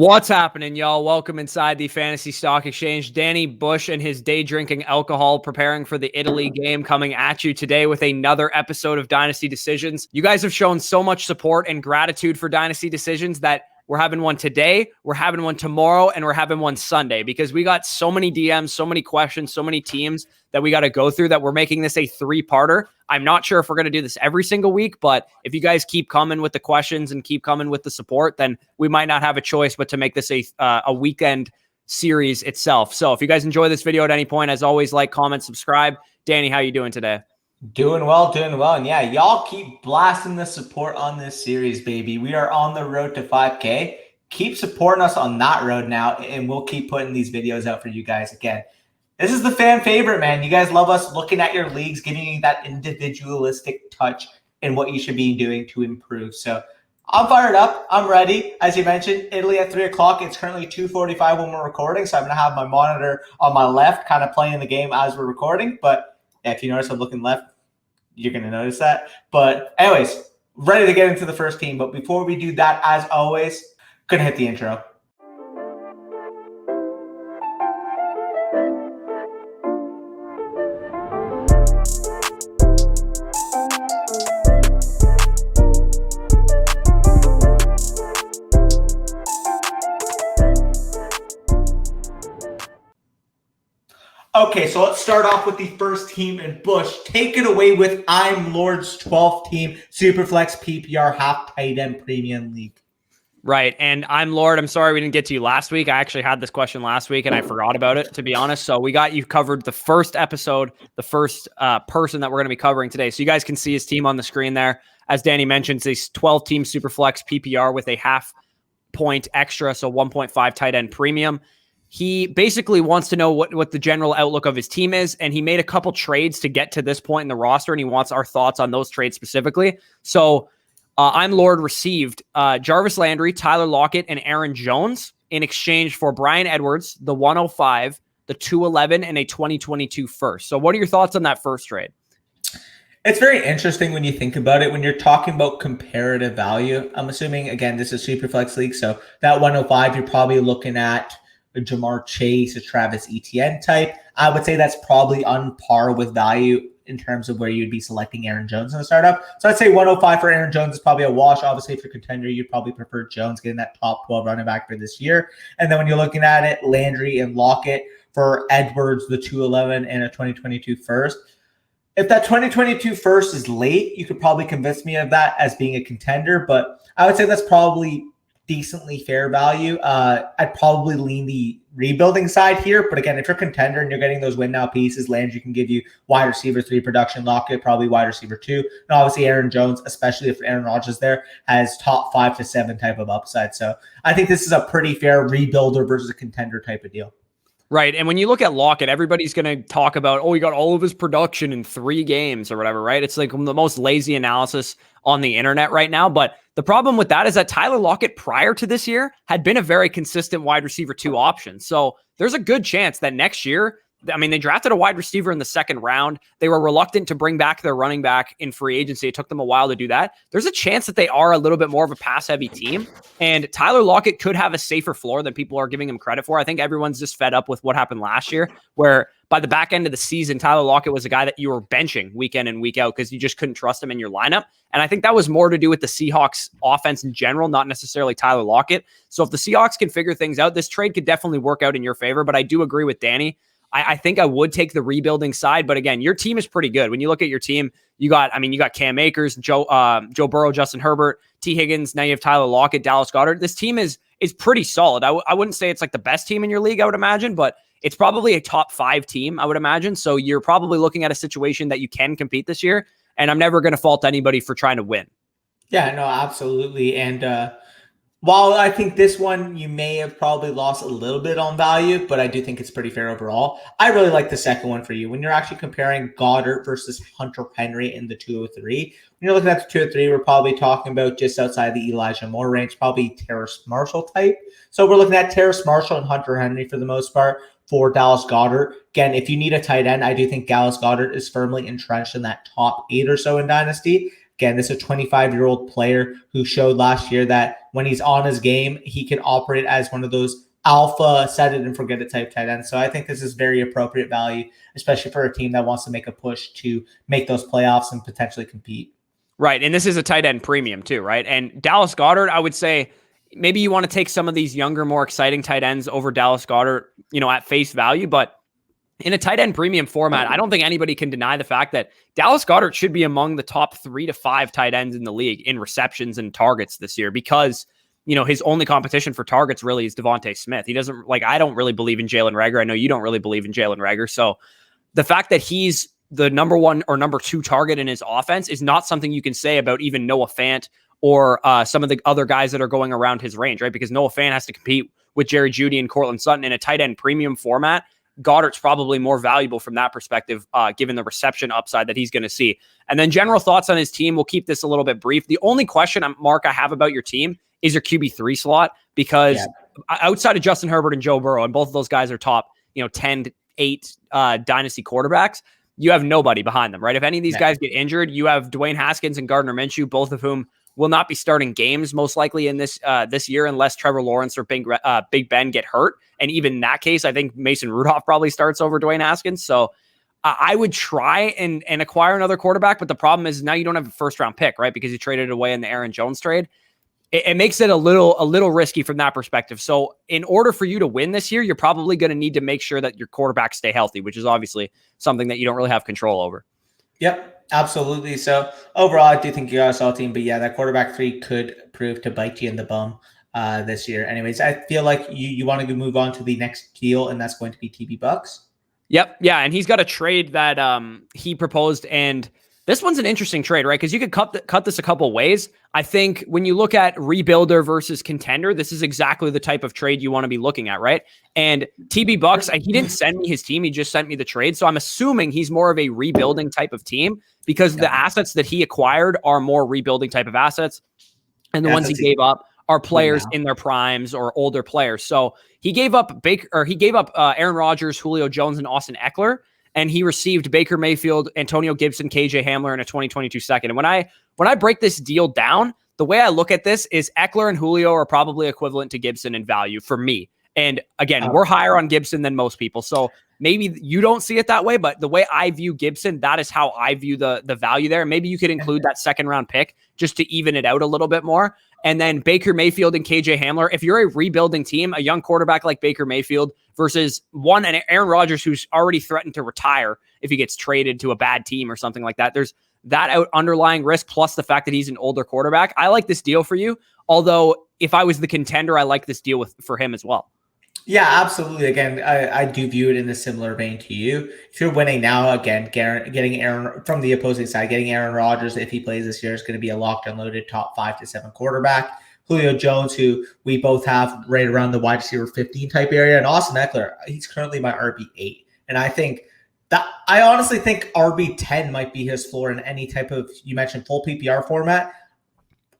What's happening, y'all? Welcome inside the Fantasy Stock Exchange. Danny Bush and his day drinking alcohol preparing for the Italy game coming at you today with another episode of Dynasty Decisions. You guys have shown so much support and gratitude for Dynasty Decisions that we're having one today, we're having one tomorrow, and we're having one Sunday because we got so many DMs, so many questions, so many teams that we got to go through that we're making this a three-parter. I'm not sure if we're going to do this every single week, but if you guys keep coming with the questions and keep coming with the support, then we might not have a choice but to make this a weekend series itself. So if you guys enjoy this video at any point, as always, like, comment, subscribe. Danny, how you doing today? Doing well. And yeah, y'all keep blasting the support on this series, baby. We are on the road to 5K. Keep supporting us on that road now, and we'll keep putting these videos out for you guys again. This is the fan favorite, man. You guys love us looking at your leagues, giving you that individualistic touch in what you should be doing to improve. So I'm fired up. I'm ready. As you mentioned, Italy at 3 o'clock. It's currently 2:45 when we're recording, so I'm going to have my monitor on my left kind of playing the game as we're recording. But if you notice I'm looking left, you're going to notice that. But anyways, ready to get into the first team. But before we do that, as always, gonna hit the intro. Okay, so let's start off with the first team in Bush. Take it away with Imlorde's 12th team, Superflex PPR half tight end premium league. Right. And Imlorde, I'm sorry we didn't get to you last week. I actually had this question last week and I forgot about it, to be honest. So we got you covered the first episode, the first person that we're going to be covering today. So you guys can see his team on the screen there. As Danny mentioned, it's a 12-team Superflex PPR with a half point extra, so 1.5 tight end premium. He basically wants to know what the general outlook of his team is, and he made a couple trades to get to this point in the roster, and he wants our thoughts on those trades specifically. So Imlorde received Jarvis Landry, Tyler Lockett, and Aaron Jones in exchange for Brian Edwards, the 105, the 211, and a 2022 first. So what are your thoughts on that first trade? It's very interesting when you think about it. When you're talking about comparative value, I'm assuming, again, this is Superflex League, so that 105, you're probably looking at a Jamar Chase, a Travis Etienne type. I would say that's probably on par with value in terms of where you'd be selecting Aaron Jones in the startup. So I'd say 105 for Aaron Jones is probably a wash. Obviously, if you're a contender, you'd probably prefer Jones getting that top 12 running back for this year. And then when you're looking at it, Landry and Lockett for Edwards, the 211 and a 2022 first. If that 2022 first is late, you could probably convince me of that as being a contender, but I would say that's probably decently fair value. I'd probably lean the rebuilding side here. But again, if you're a contender and you're getting those win now pieces, Landry can give you wide receiver 3 production, Lockett probably wide receiver 2. And obviously Aaron Jones, especially if Aaron Rodgers there, has top 5 to 7 type of upside. So I think this is a pretty fair rebuilder versus a contender type of deal. Right. And when you look at Lockett, everybody's going to talk about, oh, he got all of his production in 3 games or whatever, right? It's like the most lazy analysis on the internet right now. But the problem with that is that Tyler Lockett prior to this year had been a very consistent wide receiver 2 option. So there's a good chance that next year, I mean, they drafted a wide receiver in the 2nd round. They were reluctant to bring back their running back in free agency. It took them a while to do that. There's a chance that they are a little bit more of a pass-heavy team. And Tyler Lockett could have a safer floor than people are giving him credit for. I think everyone's just fed up with what happened last year, where by the back end of the season, Tyler Lockett was a guy that you were benching week in and week out because you just couldn't trust him in your lineup. And I think that was more to do with the Seahawks offense in general, not necessarily Tyler Lockett. So if the Seahawks can figure things out, this trade could definitely work out in your favor. But I do agree with Danny. I think I would take the rebuilding side, but again, your team is pretty good. When you look at your team, you got Cam Akers, Joe Burrow, Justin Herbert, T. Higgins. Now you have Tyler Lockett, Dallas Goedert. This team is pretty solid. I wouldn't say it's like the best team in your league, I would imagine, but it's probably a top 5 team, I would imagine. So you're probably looking at a situation that you can compete this year, and I'm never going to fault anybody for trying to win. Yeah, no, absolutely. And while I think this one you may have probably lost a little bit on value, but I do think it's pretty fair overall. I really like the second one for you. When you're actually comparing Goddard versus Hunter Henry in the 203, when you're looking at the 203, we're probably talking about just outside the Elijah Moore range, probably Terrace Marshall type. So we're looking at Terrace Marshall and Hunter Henry for the most part for Dallas Goedert. Again, if you need a tight end, I do think Dallas Goedert is firmly entrenched in that top 8 or so in Dynasty. Again, this is a 25-year-old player who showed last year that when he's on his game, he can operate as one of those alpha set it and forget it type tight ends. So I think this is very appropriate value, especially for a team that wants to make a push to make those playoffs and potentially compete. Right. And this is a tight end premium too, right? And Dallas Goedert, I would say maybe you want to take some of these younger, more exciting tight ends over Dallas Goedert, at face value. But in a tight end premium format, I don't think anybody can deny the fact that Dallas Goedert should be among the top 3 to 5 tight ends in the league in receptions and targets this year because, his only competition for targets really is Devontae Smith. He doesn't I don't really believe in Jalen Reagor. I know you don't really believe in Jalen Reagor. So the fact that he's the number 1 or number 2 target in his offense is not something you can say about even Noah Fant or some of the other guys that are going around his range, right? Because Noah Fant has to compete with Jerry Jeudy and Cortland Sutton in a tight end premium format. Goddard's probably more valuable from that perspective, given the reception upside that he's going to see. And then general thoughts on his team. We'll keep this a little bit brief. The only question, Mark, I have about your team is your QB3 slot, because outside of Justin Herbert and Joe Burrow, and both of those guys are top, 10 to 8 dynasty quarterbacks, you have nobody behind them, right? If any of these guys get injured, you have Dwayne Haskins and Gardner Minshew, both of whom will not be starting games most likely in this year unless Trevor Lawrence or Big Ben get hurt. And even in that case, I think Mason Rudolph probably starts over Dwayne Haskins. So I would try and acquire another quarterback, but the problem is now you don't have a first round pick, right? Because you traded it away in the Aaron Jones trade. It makes it a little risky from that perspective. So in order for you to win this year, you're probably going to need to make sure that your quarterbacks stay healthy, which is obviously something that you don't really have control over. Yep, absolutely. So overall, I do think you got a solid team, but that quarterback 3 could prove to bite you in the bum this year. Anyways, I feel like you want to move on to the next deal, and that's going to be TBBucs. Yep. Yeah. And he's got a trade that he proposed, and this one's an interesting trade, right? Because you could cut this a couple ways. I think when you look at rebuilder versus contender, this is exactly the type of trade you want to be looking at, right? And TBBucs, he didn't send me his team. He just sent me the trade. So I'm assuming he's more of a rebuilding type of team because the assets that he acquired are more rebuilding type of assets. And the ones he gave up are players in their primes or older players. So he gave up Aaron Rodgers, Julio Jones, and Austin Eckler. And he received Baker Mayfield, Antonio Gibson, KJ Hamler, and a 2022 second. And when I break this deal down, the way I look at this is Eckler and Julio are probably equivalent to Gibson in value for me. And again, we're higher on Gibson than most people. So maybe you don't see it that way, but the way I view Gibson, that is how I view the value there. Maybe you could include that second round pick just to even it out a little bit more. And then Baker Mayfield and KJ Hamler, if you're a rebuilding team, a young quarterback like Baker Mayfield versus an Aaron Rodgers who's already threatened to retire if he gets traded to a bad team or something like that, there's that underlying risk plus the fact that he's an older quarterback. I like this deal for you. Although if I was the contender, I like this deal for him as well. Yeah, absolutely. Again, I do view it in a similar vein to you. If you're winning now, again, getting Aaron from the opposing side, getting Aaron Rodgers, if he plays this year, is going to be a locked and loaded top 5 to 7 quarterback. Julio Jones, who we both have right around the wide receiver 15 type area, and Austin Eckler, he's currently my RB8. And I honestly think RB10 might be his floor in any type of, you mentioned full PPR format.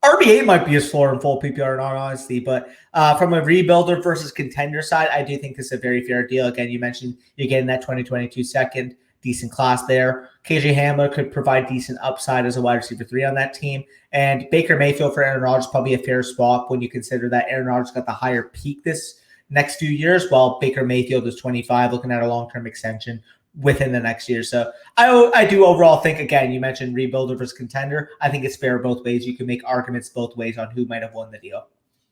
RB8 might be his floor in full PPR in all honesty, but from a rebuilder versus contender side, I do think this is a very fair deal. Again, you mentioned you're getting that 2022 second, decent class there. KJ Hamler could provide decent upside as a wide receiver 3 on that team. And Baker Mayfield for Aaron Rodgers, probably a fair swap when you consider that Aaron Rodgers got the higher peak this next few years, while Baker Mayfield is 25, looking at a long-term extension within the next year. So I do overall think, again, you mentioned rebuilder versus contender. I think it's fair both ways. You can make arguments both ways on who might have won the deal.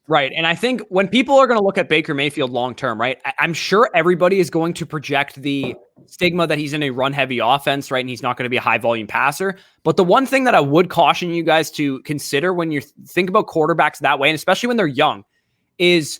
Right. And I think when people are going to look at Baker Mayfield long-term, right, I'm sure everybody is going to project the stigma that he's in a run-heavy offense, right, and he's not going to be a high-volume passer. But the one thing that I would caution you guys to consider when you think about quarterbacks that way, and especially when they're young, is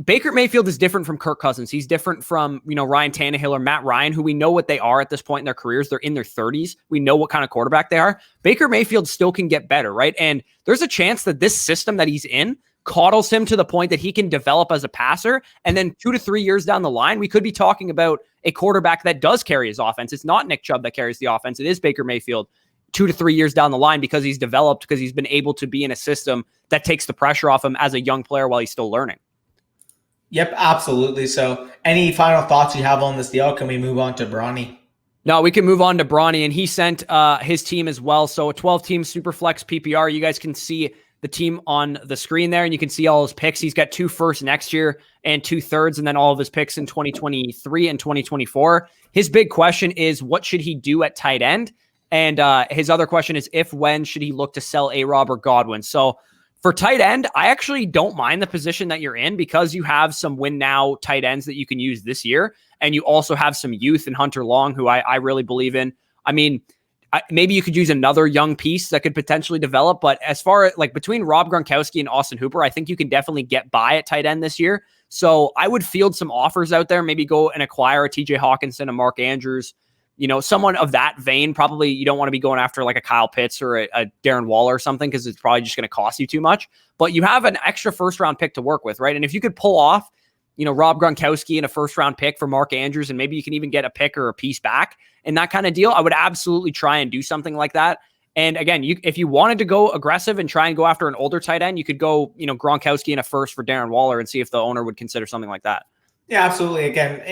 Baker Mayfield is different from Kirk Cousins. He's different from, Ryan Tannehill or Matt Ryan, who we know what they are at this point in their careers. They're in their 30s. We know what kind of quarterback they are. Baker Mayfield still can get better, right? And there's a chance that this system that he's in coddles him to the point that he can develop as a passer. And then 2 to 3 years down the line, we could be talking about a quarterback that does carry his offense. It's not Nick Chubb that carries the offense. It is Baker Mayfield 2 to 3 years down the line because he's developed, because he's been able to be in a system that takes the pressure off him as a young player while he's still learning. Yep, absolutely. So any final thoughts you have on this deal? Can we move on to Braunie? No, we can move on to Braunie, and he sent his team as well. So a 12-team Superflex PPR. You guys can see the team on the screen there, and you can see all his picks. He's got 2 firsts next year and 2 thirds, and then all of his picks in 2023 and 2024. His big question is, what should he do at tight end? And his other question is, when should he look to sell A-Rob or Godwin? So for tight end, I actually don't mind the position that you're in because you have some win now tight ends that you can use this year. And you also have some youth in Hunter Long, who I really believe in. I mean, maybe you could use another young piece that could potentially develop. But as far as like between Rob Gronkowski and Austin Hooper, I think you can definitely get by at tight end this year. So I would field some offers out there. Maybe go and acquire a TJ Hawkinson, a Mark Andrews, someone of that vein. Probably you don't want to be going after like a Kyle Pitts or a Darren Waller or something because it's probably just going to cost you too much. But you have an extra first round pick to work with, right? And if you could pull off Rob Gronkowski and a first round pick for Mark Andrews, and maybe you can even get a pick or a piece back in that kind of deal, I would absolutely try and do something like that. And again, if you wanted to go aggressive and try and go after an older tight end, you could go, Gronkowski and a first for Darren Waller and see if the owner would consider something like that. Yeah, absolutely. Again,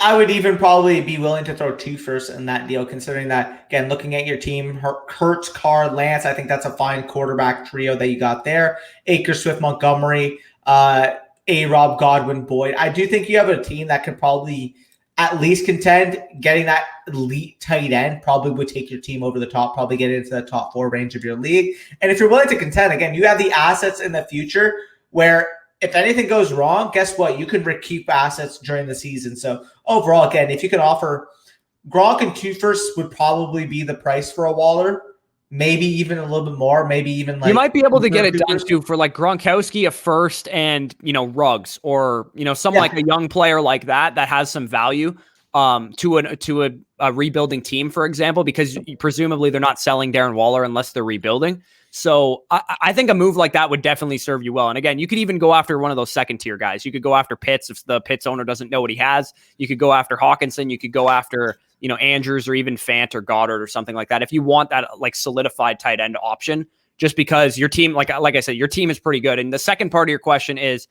I would even probably be willing to throw 2 firsts in that deal, considering that, again, looking at your team, Hurts, Carr, Lance, I think that's a fine quarterback trio that you got there. Akers, Swift, Montgomery, A-Rob, Godwin, Boyd. I do think you have a team that could probably at least contend. Getting that elite tight end probably would take your team over the top, probably get into the top 4 range of your league. And if you're willing to contend, again, you have the assets in the future where if anything goes wrong, guess what? You can recoup assets during the season. So overall, again, if you could offer Gronk and 2 firsts would probably be the price for a Waller. Maybe even a little bit more. Maybe even like you might be able to get it done too for like Gronkowski, a first, and Ruggs, or someone like a young player like that has some value to a rebuilding team, for example, because presumably they're not selling Darren Waller unless they're rebuilding. So I think a move like that would definitely serve you well. And again, you could even go after one of those second tier guys. You could go after Pitts if the Pitts owner doesn't know what he has. You could go after Hawkinson. You could go after Andrews or even Fant or Goddard or something like that. If you want that like solidified tight end option, just because your team, like I said, your team is pretty good. And the second part of your question is,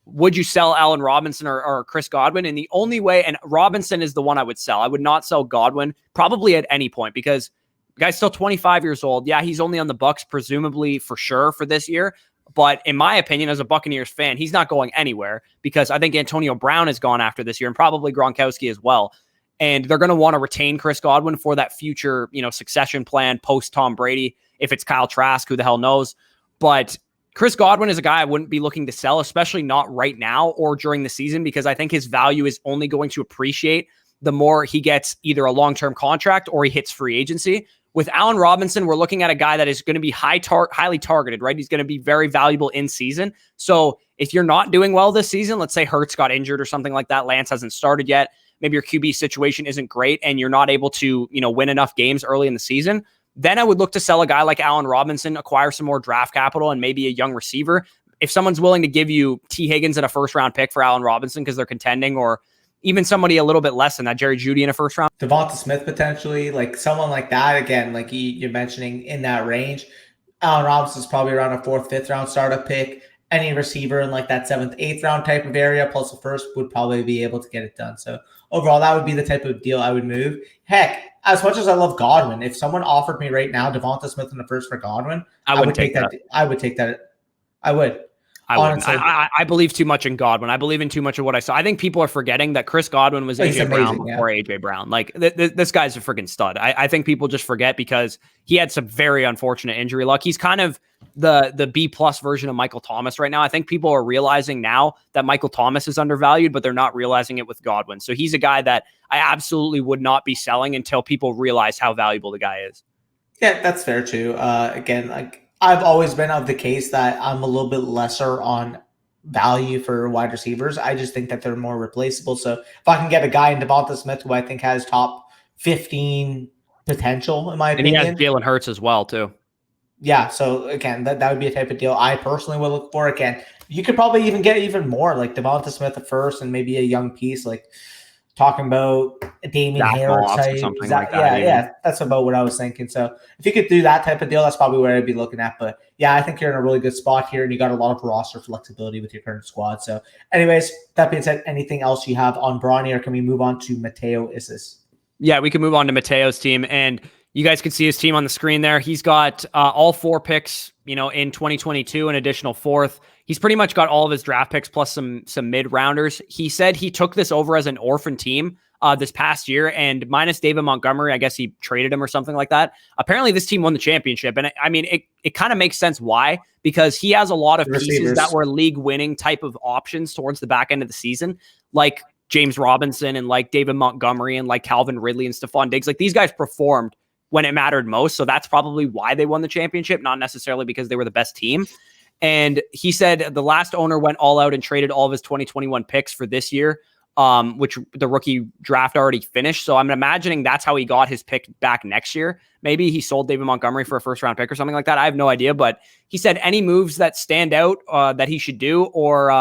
would you sell Allen Robinson or Chris Godwin? And the only way, and Robinson is the one I would sell. I would not sell Godwin probably at any point because the guy's still 25 years old. Yeah, he's only on the Bucs, presumably for sure for this year. But in my opinion, as a Buccaneers fan, he's not going anywhere because I think Antonio Brown is gone after this year and probably Gronkowski as well. And they're going to want to retain Chris Godwin for that future, succession plan post Tom Brady. If it's Kyle Trask, who the hell knows? But Chris Godwin is a guy I wouldn't be looking to sell, especially not right now or during the season, because I think his value is only going to appreciate the more he gets either a long-term contract or he hits free agency. With Allen Robinson, we're looking at a guy that is going to be highly targeted, right? He's going to be very valuable in season. So if you're not doing well this season, let's say Hurts got injured or something like that, Lance hasn't started yet, maybe your QB situation isn't great and you're not able to, win enough games early in the season, then I would look to sell a guy like Allen Robinson, acquire some more draft capital and maybe a young receiver. If someone's willing to give you T. Higgins and a first round pick for Allen Robinson because they're contending, or even somebody a little bit less than that, Jerry Jeudy in a first round. Devonta Smith potentially, like someone like that, again, like you're mentioning in that range. Allen Robinson's probably around a 4th, 5th round startup pick. Any receiver in like that 7th, 8th round type of area, plus the first would probably be able to get it done. So overall, that would be the type of deal I would move. Heck, as much as I love Godwin, if someone offered me right now Devonta Smith in the first for Godwin, I would take that. I would take that. I would. I believe too much in Godwin. I believe in too much of what I saw. I think people are forgetting that Chris Godwin was AJ Brown before AJ Brown. Like this guy's a freaking stud. I think people just forget because he had some very unfortunate injury luck. He's kind of the B+ version of Michael Thomas right now. I think people are realizing now that Michael Thomas is undervalued, but they're not realizing it with Godwin. So he's a guy that I absolutely would not be selling until people realize how valuable the guy is. Yeah, that's fair too. Again, like I've always been of the case that I'm a little bit lesser on value for wide receivers. I just think that they're more replaceable. So if I can get a guy in Devonta Smith who I think has top 15 potential, in my opinion. And he has Jalen Hurts as well, too. Yeah, so again, that would be a type of deal I personally would look for. Again, you could probably even get even more, like Devonta Smith at first and maybe a young piece, like talking about Damian Harris type. Something like that. Yeah, that's about what I was thinking. So if you could do that type of deal, that's probably where I'd be looking at. But yeah, I think you're in a really good spot here and you got a lot of roster flexibility with your current squad. So anyways, that being said, anything else you have on Braunie, or can we move on to Matteo Issis? Yeah, we can move on to Matteo's team, and you guys can see his team on the screen there. He's got all 4 picks, in 2022, an additional 4th. He's pretty much got all of his draft picks plus some mid-rounders. He said he took this over as an orphan team this past year, and minus David Montgomery, I guess he traded him or something like that. Apparently, this team won the championship, and it kind of makes sense why, because he has a lot of pieces that were league-winning type of options towards the back end of the season, like James Robinson and like David Montgomery and like Calvin Ridley and Stephon Diggs. Like, these guys performed when it mattered most. So that's probably why they won the championship, not necessarily because they were the best team. And he said the last owner went all out and traded all of his 2021 picks for this year, which the rookie draft already finished. So I'm imagining that's how he got his pick back next year. Maybe he sold David Montgomery for a first round pick or something like that. I have no idea, but he said any moves that stand out that he should do, or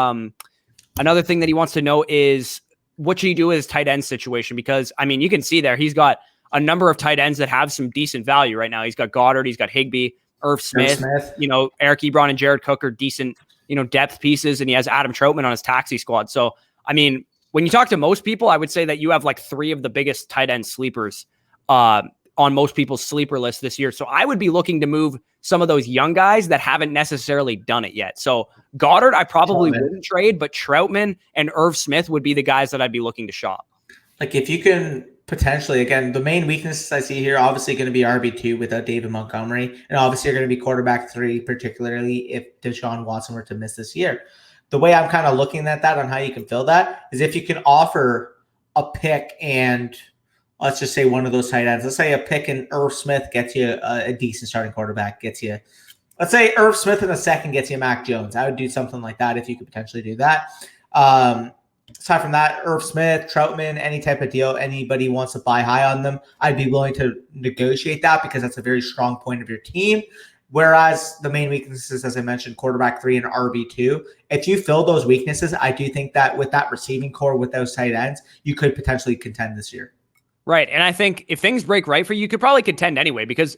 another thing that he wants to know is what should he do with his tight end situation? Because you can see there, he's got a number of tight ends that have some decent value right now. He's got Goddard, he's got Higbee, Irv Smith. Eric Ebron and Jared Cook are decent, depth pieces, and he has Adam Troutman on his taxi squad. So, when you talk to most people, I would say that you have like 3 of the biggest tight end sleepers on most people's sleeper list this year. So I would be looking to move some of those young guys that haven't necessarily done it yet. So Goddard, I probably wouldn't trade, but Troutman and Irv Smith would be the guys that I'd be looking to shop. Like, if you can potentially, again, the main weaknesses I see here, obviously going to be RB2 without David Montgomery, and obviously you're going to be quarterback 3, particularly if Deshaun Watson were to miss this year. The way I'm kind of looking at that on how you can fill that is if you can offer a pick and let's just say one of those tight ends. Let's say a pick and Irv Smith gets you a decent starting quarterback, gets you, let's say Irv Smith in the second gets you Mac Jones. I would do something like that if you could potentially do that. Aside from that, Irv Smith, Troutman, any type of deal, anybody wants to buy high on them, I'd be willing to negotiate that because that's a very strong point of your team. Whereas the main weaknesses, as I mentioned, quarterback 3 and RB2, if you fill those weaknesses, I do think that with that receiving core, with those tight ends, you could potentially contend this year. Right. And I think if things break right for you, you could probably contend anyway, because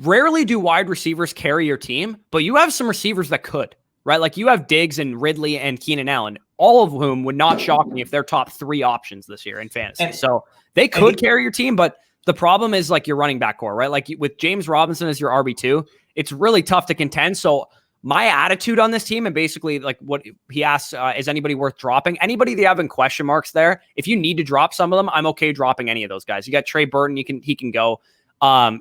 rarely do wide receivers carry your team, but you have some receivers that could, right? Like you have Diggs and Ridley and Keenan Allen, all of whom would not shock me if they're top 3 options this year in fantasy. So they could carry your team, but the problem is like your running back core, right? Like with James Robinson as your RB2, it's really tough to contend. So my attitude on this team, and basically like what he asks, is anybody worth dropping? Anybody they have in question marks there, if you need to drop some of them, I'm okay dropping any of those guys. You got Trey Burton, he can go.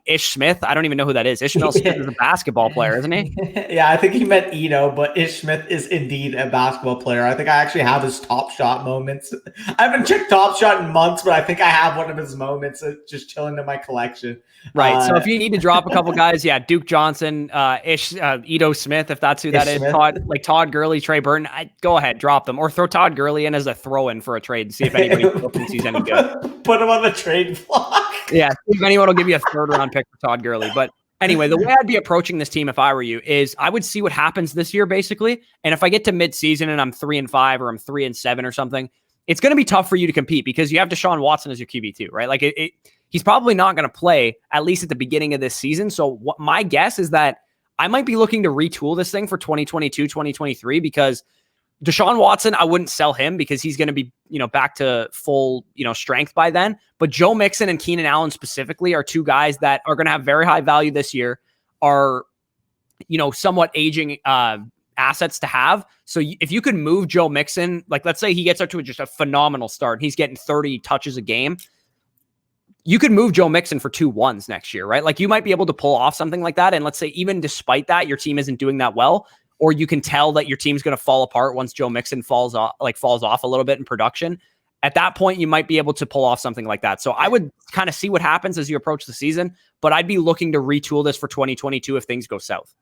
Ish Smith, I don't even know who that is. Ishmael Smith is a basketball player, isn't he? Yeah, I think he meant Eno, but Ish Smith is indeed a basketball player. I think I actually have his Top Shot moments. I haven't checked Top Shot in months, but I think I have one of his moments just chilling in my collection. Right. So if you need to drop a couple guys, yeah, Duke Johnson, Edo Smith, if that's who that is, Todd Gurley, Trey Burton, go ahead, drop them, or throw Todd Gurley in as a throw-in for a trade and see if anybody thinks he's any good. Put him on the trade block. Yeah, see if anyone will give you a third-round pick for Todd Gurley. But anyway, the way I'd be approaching this team if I were you is I would see what happens this year, basically. And if I get to mid-season and I'm 3-5 or I'm 3-7 or something, it's going to be tough for you to compete because you have Deshaun Watson as your QB2, right? Like he's probably not going to play at least at the beginning of this season. So what my guess is that I might be looking to retool this thing for 2022, 2023, because Deshaun Watson, I wouldn't sell him because he's going to be, back to full, strength by then. But Joe Mixon and Keenan Allen specifically are 2 guys that are going to have very high value this year, are, somewhat aging assets to have. So if you could move Joe Mixon, like let's say he gets up to just a phenomenal start, he's getting 30 touches a game, you could move Joe Mixon for 2 1s next year, right? Like you might be able to pull off something like that. And let's say even despite that, your team isn't doing that well, or you can tell that your team's going to fall apart once Joe Mixon falls off a little bit in production. At that point, you might be able to pull off something like that. So I would kind of see what happens as you approach the season, but I'd be looking to retool this for 2022 if things go south.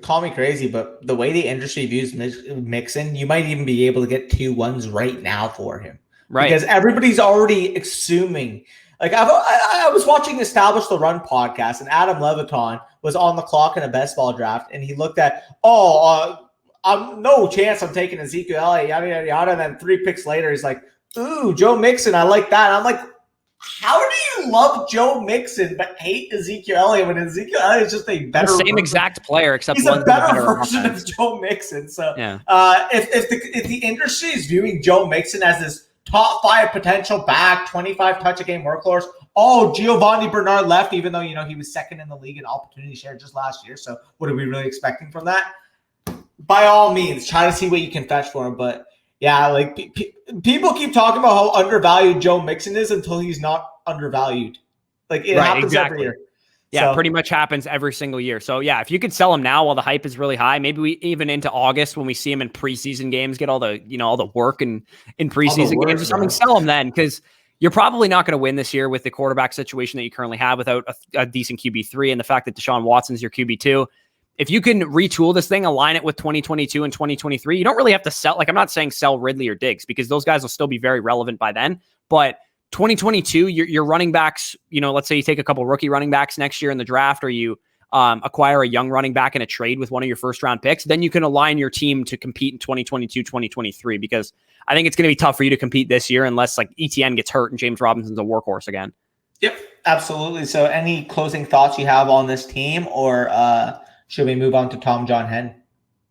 Call me crazy, but the way the industry views Mixon, you might even be able to get 2 1s right now for him. Right. Because everybody's already assuming. Like I was watching Establish the Run podcast, and Adam Leviton was on the clock in a best ball draft, and he looked at, I'm no chance I'm taking Ezekiel Elliott, yada, yada, yada. And then 3 picks later, he's like, ooh, Joe Mixon, I like that. And I'm like, how do you love Joe Mixon but hate Ezekiel Elliott when Ezekiel Elliott is just a better the same exact player, except he's a better version of Joe Mixon. So if the industry is viewing Joe Mixon as this top 5 potential back, 25 touch a game workhorse. Oh, Giovanni Bernard left, even though, he was second in the league in opportunity share just last year. So what are we really expecting from that? By all means, try to see what you can fetch for him. But yeah, like people keep talking about how undervalued Joe Mixon is until he's not undervalued. Like it happens every year. Yeah, pretty much happens every single year. So yeah, if you could sell him now while the hype is really high, maybe we even into August when we see him in preseason games, get all the, all the work in preseason games or something, sell him then, because you're probably not going to win this year with the quarterback situation that you currently have without a decent QB3 and the fact that Deshaun Watson's your QB2. If you can retool this thing, align it with 2022 and 2023, you don't really have to sell. Like, I'm not saying sell Ridley or Diggs because those guys will still be very relevant by then, but 2022, your running backs, let's say you take a couple rookie running backs next year in the draft, or you acquire a young running back in a trade with one of your first round picks, then you can align your team to compete in 2022, 2023, because I think it's going to be tough for you to compete this year unless like ETN gets hurt and James Robinson's a workhorse again. Yep, absolutely. So any closing thoughts you have on this team, or should we move on to TomJonHen?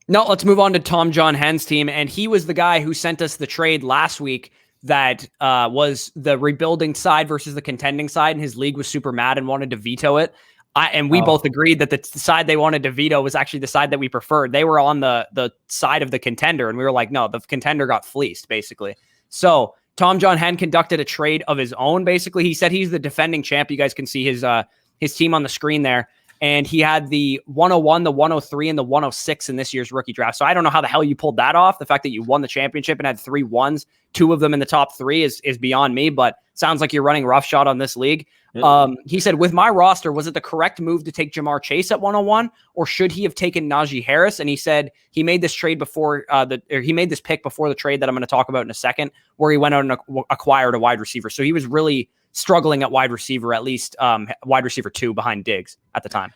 No, let's move on to TomJonHen's team. And he was the guy who sent us the trade last week that was the rebuilding side versus the contending side, and his league was super mad and wanted to veto it. We both agreed that the side they wanted to veto was actually the side that we preferred. They were on the side of the contender, and we were like, no, the contender got fleeced, basically. So TomJonHen conducted a trade of his own, basically. He said he's the defending champ. You guys can see his team on the screen there. And he had the 101, the 103, and the 106 in this year's rookie draft. So I don't know how the hell you pulled that off. The fact that you won the championship and had 3 1s, 2 of them in the top 3 is beyond me, but sounds like you're running roughshod on this league. He said, with my roster, was it the correct move to take Jamar Chase at 101, or should he have taken Najee Harris? And he said he made this trade before he made this pick before the trade that I'm going to talk about in a second, where he went out and acquired a wide receiver. So he was really struggling at wide receiver, at least wide receiver 2 behind Diggs at the time.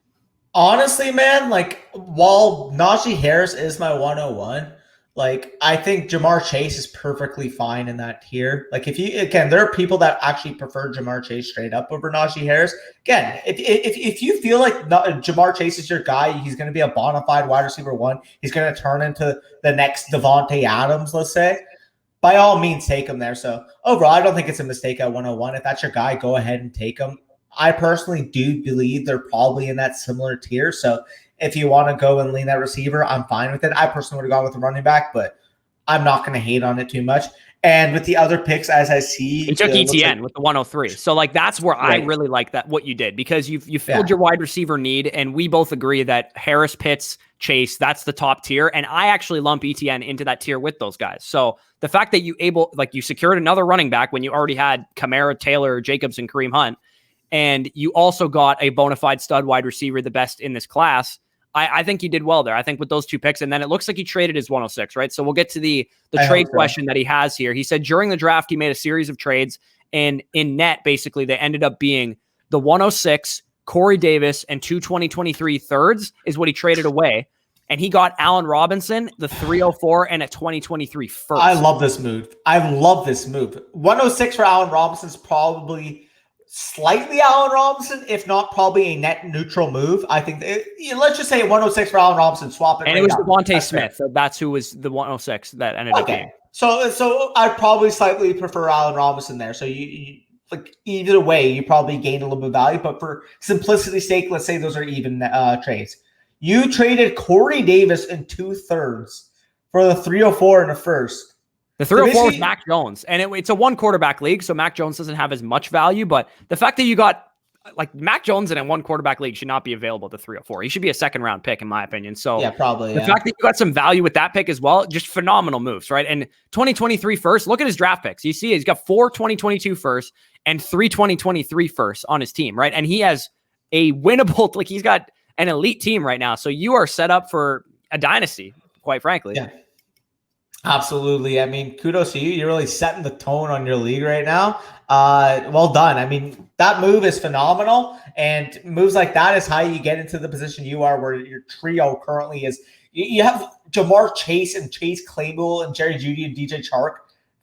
Honestly, man, like, while Najee Harris is my 101, like, I think Jamar Chase is perfectly fine in that tier. Like, there are people that actually prefer Jamar Chase straight up over Najee Harris. Again, if you feel like Jamar Chase is your guy, he's going to be a bona fide wide receiver 1. He's going to turn into the next Devontae Adams, let's say. By all means, take him there. So overall, I don't think it's a mistake at 101. If that's your guy, go ahead and take him. I personally do believe they're probably in that similar tier. So if you want to go and lean that receiver, I'm fine with it. I personally would have gone with the running back, but I'm not going to hate on it too much. And with the other picks, as I see, he took ETN with the 103. So like that's where I really like that what you did, because you filled your wide receiver need, and we both agree that Harris, Pitts, Chase, that's the top tier, and I actually lump ETN into that tier with those guys. So the fact that you secured another running back when you already had Kamara, Taylor, Jacobs, and Kareem Hunt, and you also got a bona fide stud wide receiver, the best in this class, I think you did well there. I think with those 2 picks, and then it looks like he traded his 106, right? So we'll get to the trade question that he has here. He said during the draft, he made a series of trades, and in net, basically, they ended up being the 106, Corey Davis, and 2 2023 thirds is what he traded away. And he got Allen Robinson, the 304, and a 2023 first. I love this move. 106 for Allen Robinson is probably slightly Allen Robinson, if not probably a net neutral move. I think let's just say 106 for Allen Robinson, swap it. And it was Devontae Smith. So that's who was the 106 that ended up being. So I'd probably slightly prefer Allen Robinson there. So you like either way, you probably gained a little bit of value, but for simplicity's sake, let's say those are even trades. You traded Corey Davis in 2 thirds for the 304 and a first. The 304 was Mac Jones, and it's a 1 quarterback league, so Mac Jones doesn't have as much value, but the fact that you got like Mac Jones in a 1 quarterback league should not be available at the 304. He should be a 2nd round pick, in my opinion. So yeah, probably the fact that you got some value with that pick as well, just phenomenal moves, right? And 2023 first, look at his draft picks. You see, he's got 4 2022 first and 3 2023 first on his team, right? And he has a winnable, like he's got an elite team right now. So you are set up for a dynasty, quite frankly. Yeah. Absolutely. I mean, kudos to you. You're really setting the tone on your league right now. Well done. I mean, that move is phenomenal, and moves like that is how you get into the position you are, where your trio currently is. You have Jamar Chase and Chase Claypool and Jerry Jeudy and DJ Chark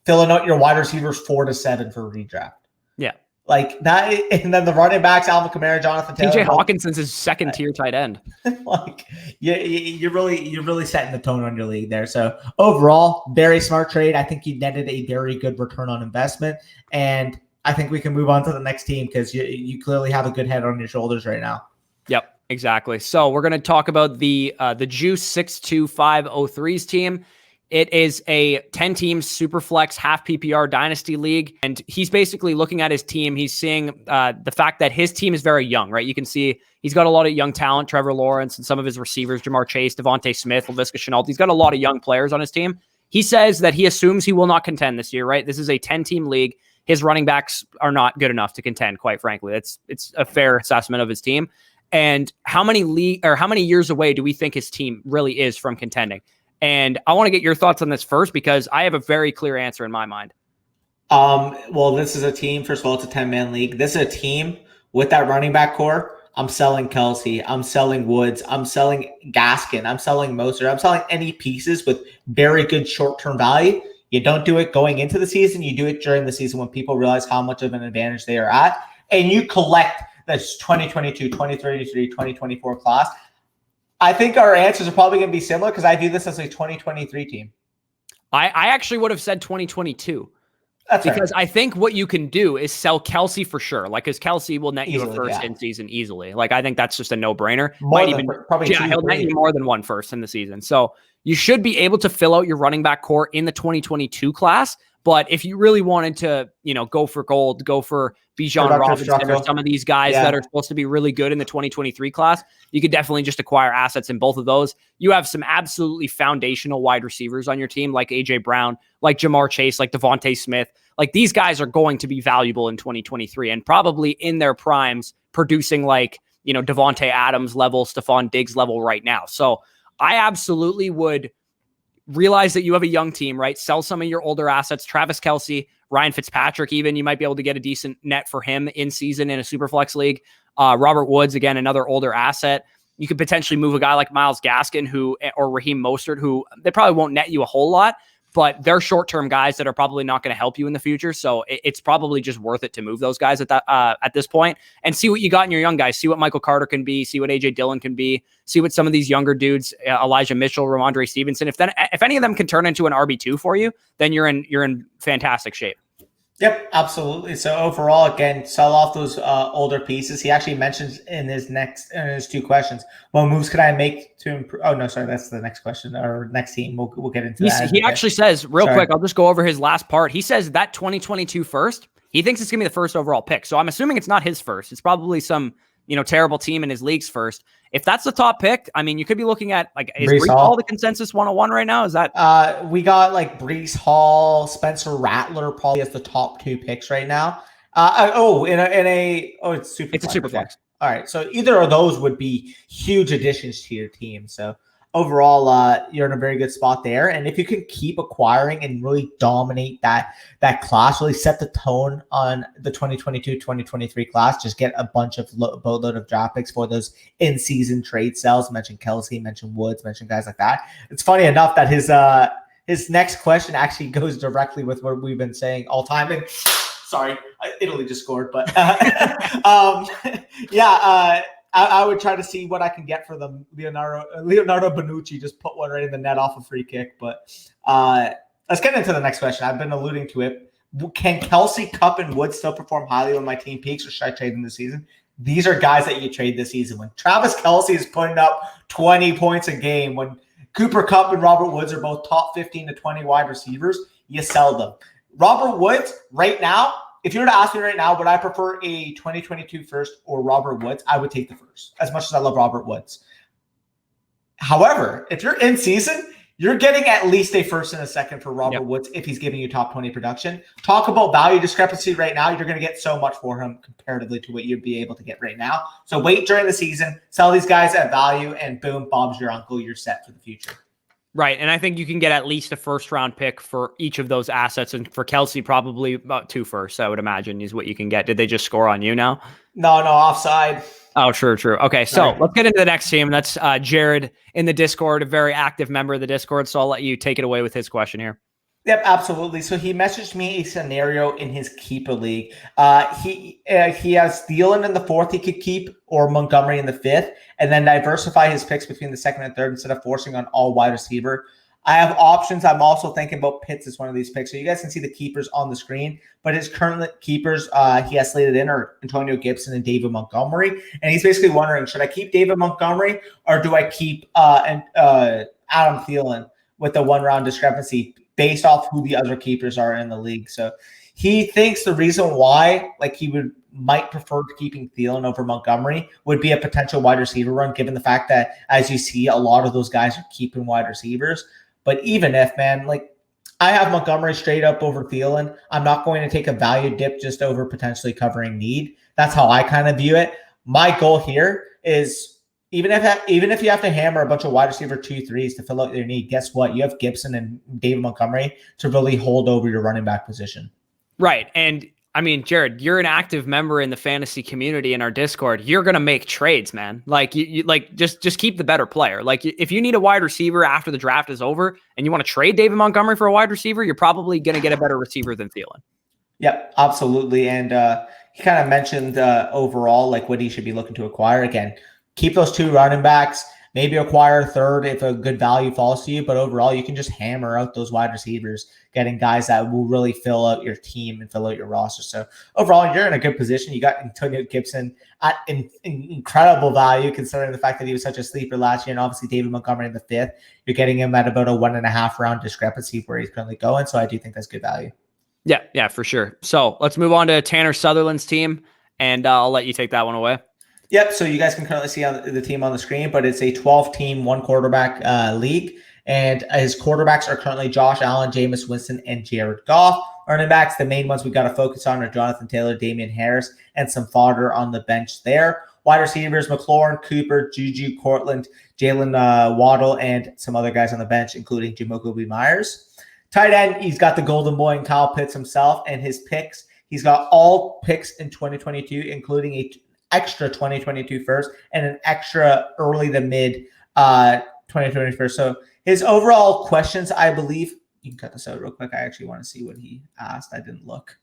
filling out your wide receivers 4 to 7 for redraft. Yeah. Like that, and then the running backs, Alvin Kamara, Jonathan Taylor. TJ Hawkinson's his second tier tight end. Like you're really setting the tone on your league there. So overall, very smart trade. I think you netted a very good return on investment, and I think we can move on to the next team because you clearly have a good head on your shoulders right now. Yep, exactly. So we're going to talk about the Juice 62503's team. It is a 10-team Superflex half PPR Dynasty league, and he's basically looking at his team. He's seeing the fact that his team is very young, right? You can see he's got a lot of young talent, Trevor Lawrence, and some of his receivers, Jamar Chase, Devontae Smith, Laviska Shenault. He's got a lot of young players on his team. He says that he assumes he will not contend this year, right? This is a 10-team league. His running backs are not good enough to contend, quite frankly. It's a fair assessment of his team. And how many years away do we think his team really is from contending? And I want to get your thoughts on this first because I have a very clear answer in my mind. Well, this is a team. First of all, it's a 10-man league. This is a team with that running back core. I'm selling Kelsey. I'm selling Woods. I'm selling Gaskin. I'm selling Mostert. I'm selling any pieces with very good short-term value. You don't do it going into the season. You do it during the season when people realize how much of an advantage they are at. And you collect this 2022, 2023, 2024 class. I think our answers are probably going to be similar because I view this as a 2023 team. I actually would have said 2022. That's because right. I think what you can do is sell Kelsey for sure. Like, because Kelsey will net you a first in season easily. Like, I think that's just a no-brainer. He'll net you more than one first in the season. So you should be able to fill out your running back core in the 2022 class. But if you really wanted to, go for gold, go for Bijan Robinson or some of these guys that are supposed to be really good in the 2023 class, you could definitely just acquire assets in both of those. You have some absolutely foundational wide receivers on your team, like AJ Brown, like Jamar Chase, like Devontae Smith. Like, these guys are going to be valuable in 2023 and probably in their primes producing like, Devontae Adams level, Stephon Diggs level right now. So I absolutely would realize that you have a young team, right? Sell some of your older assets, Travis Kelce, Ryan Fitzpatrick, even you might be able to get a decent net for him in season in a super flex league. Robert Woods, again, another older asset. You could potentially move a guy like Myles Gaskin or Raheem Mostert, who they probably won't net you a whole lot, but they're short-term guys that are probably not going to help you in the future. So it's probably just worth it to move those guys at this point and see what you got in your young guys. See what Michael Carter can be. See what AJ Dillon can be. See what some of these younger dudes, Elijah Mitchell, Ramondre Stevenson. If any of them can turn into an RB2 for you, then you're in fantastic shape. Yep, absolutely. So overall, again, sell off those older pieces. He actually mentions in his two questions, what moves could I make to improve? Oh, no, sorry. That's the next question or next team. We'll get into that. He actually says quick, I'll just go over his last part. He says that 2022 first, he thinks it's going to be the first overall pick. So I'm assuming it's not his first. It's probably some, terrible team in his league's first. If that's the top pick, I mean, you could be looking at is Breece Hall the consensus 101 right now? Is that we got like Breece Hall, Spencer Rattler probably as the top two picks right now. It's a super flex. All right, so either of those would be huge additions to your team. So overall, you're in a very good spot there. And if you can keep acquiring and really dominate that class, really set the tone on the 2022-2023 class, just get a bunch of boatload of draft picks for those in-season trade sales. Mention Kelsey, mention Woods, mention guys like that. It's funny enough that his next question actually goes directly with what we've been saying all time. And sorry, Italy just scored, but I would try to see what I can get for them. Leonardo Bonucci just put one right in the net off a free kick. But let's get into the next question. I've been alluding to it. Can Kelsey, Kupp, and Woods still perform highly when my team peaks, or should I trade them this season? These are guys that you trade this season. When Travis Kelsey is putting up 20 points a game, when Cooper Kupp and Robert Woods are both top 15 to 20 wide receivers, you sell them. Robert Woods, right now, if you were to ask me right now, would I prefer a 2022 first or Robert Woods? I would take the first, as much as I love Robert Woods. However, if you're in season, you're getting at least a first and a second for Robert Woods if he's giving you top 20 production. Talk about value discrepancy right now. You're going to get so much for him comparatively to what you'd be able to get right now. So wait during the season, sell these guys at value, and boom, Bob's your uncle. You're set for the future. Right. And I think you can get at least a first-round pick for each of those assets. And for Kelsey, probably about 2 firsts, I would imagine, is what you can get. Did they just score on you now? No, offside. Oh, true. Okay, so let's get into the next team. That's Jared in the Discord, a very active member of the Discord. So I'll let you take it away with his question here. Yep, absolutely. So he messaged me a scenario in his keeper league. He has Thielen in the 4th he could keep, or Montgomery in the 5th, and then diversify his picks between the 2nd and 3rd instead of forcing on all wide receiver. I have options. I'm also thinking about Pitts as one of these picks. So you guys can see the keepers on the screen, but his current keepers he has slated in are Antonio Gibson and David Montgomery. And he's basically wondering, should I keep David Montgomery or do I keep Adam Thielen with the 1-round discrepancy based off who the other keepers are in the league? So he thinks the reason why, like, he might prefer keeping Thielen over Montgomery would be a potential wide receiver run, given the fact that, as you see, a lot of those guys are keeping wide receivers. But even if, man, like, I have Montgomery straight up over Thielen, I'm not going to take a value dip just over potentially covering need. That's how I kind of view it. My goal here is, even if you have to hammer a bunch of wide receiver 2-3s to fill out your need, guess what? You have Gibson and David Montgomery to really hold over your running back position. Right. And I mean, Jared, you're an active member in the fantasy community in our Discord. You're going to make trades, man. Like, you like, just keep the better player. Like, if you need a wide receiver after the draft is over and you want to trade David Montgomery for a wide receiver, you're probably going to get a better receiver than Thielen. Yep, absolutely. And he kind of mentioned overall, like, what he should be looking to acquire. Again, keep those 2 running backs, maybe acquire a 3rd if a good value falls to you. But overall, you can just hammer out those wide receivers, getting guys that will really fill out your team and fill out your roster. So overall, you're in a good position. You got Antonio Gibson at incredible value, considering the fact that he was such a sleeper last year. And obviously David Montgomery in the 5th. You're getting him at about a 1.5 round discrepancy where he's currently going. So I do think that's good value. Yeah, for sure. So let's move on to Tanner Sutherland's team, and I'll let you take that one away. Yep, so you guys can currently see on the team on the screen, but it's a 12-team, 1-quarterback league, and his quarterbacks are currently Josh Allen, Jameis Winston, and Jared Goff. Running backs, the main ones we got to focus on are Jonathan Taylor, Damian Harris, and some fodder on the bench there. Wide receivers, McLaurin, Cooper, Juju, Cortland, Jalen Waddle, and some other guys on the bench, including Jamokobe Myers. Tight end, he's got the golden boy and Kyle Pitts himself, and his picks, he's got all picks in 2022, including a extra 2022 first and an extra early to mid 2020 first. So his overall questions, I believe, you can cut this out real quick. I actually want to see what he asked. I didn't look.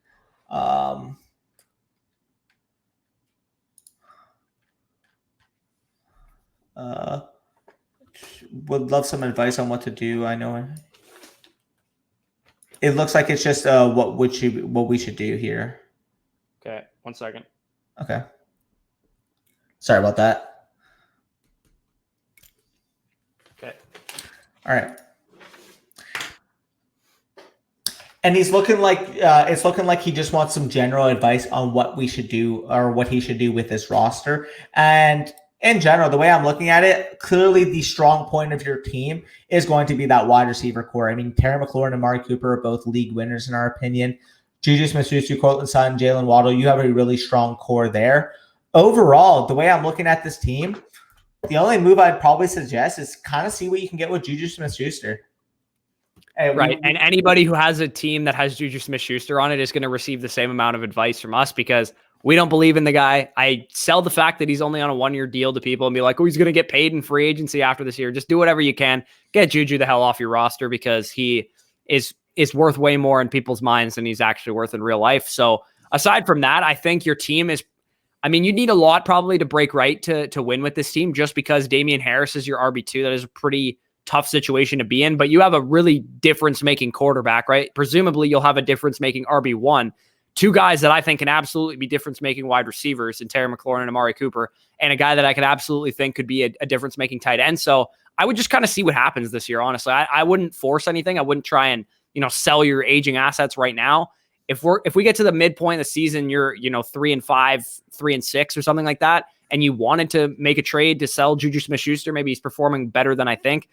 Would love some advice on what to do. I know it looks like it's just what we should do here. Okay, 1 second. Okay. Sorry about that. Okay. All right. And he's looking like it's looking like he just wants some general advice on what we should do or what he should do with this roster. And in general, the way I'm looking at it, clearly the strong point of your team is going to be that wide receiver core. I mean, Terry McLaurin and Amari Cooper are both league winners in our opinion. Juju Smith-Schuster, Cortland Sutton, Jalen Waddle, you have a really strong core there. Overall, the way I'm looking at this team, the only move I'd probably suggest is kind of see what you can get with Juju Smith-Schuster. Right. And anybody who has a team that has Juju Smith-Schuster on it is going to receive the same amount of advice from us because we don't believe in the guy. I sell the fact that he's only on a 1-year deal to people and be like, oh, he's going to get paid in free agency after this year. Just do whatever you can. Get Juju the hell off your roster because he is worth way more in people's minds than he's actually worth in real life. So aside from that, I think your team is, I mean, you need a lot probably to break right to win with this team just because Damian Harris is your RB2. That is a pretty tough situation to be in, but you have a really difference-making quarterback, right? Presumably you'll have a difference-making RB1. 2 guys that I think can absolutely be difference-making wide receivers in Terry McLaurin and Amari Cooper, and a guy that I could absolutely think could be a difference-making tight end. So I would just kind of see what happens this year, honestly. I wouldn't force anything. I wouldn't try and, sell your aging assets right now. If we get to the midpoint of the season, you're, 3-5, 3-6 or something like that, and you wanted to make a trade to sell Juju Smith-Schuster, maybe he's performing better than I think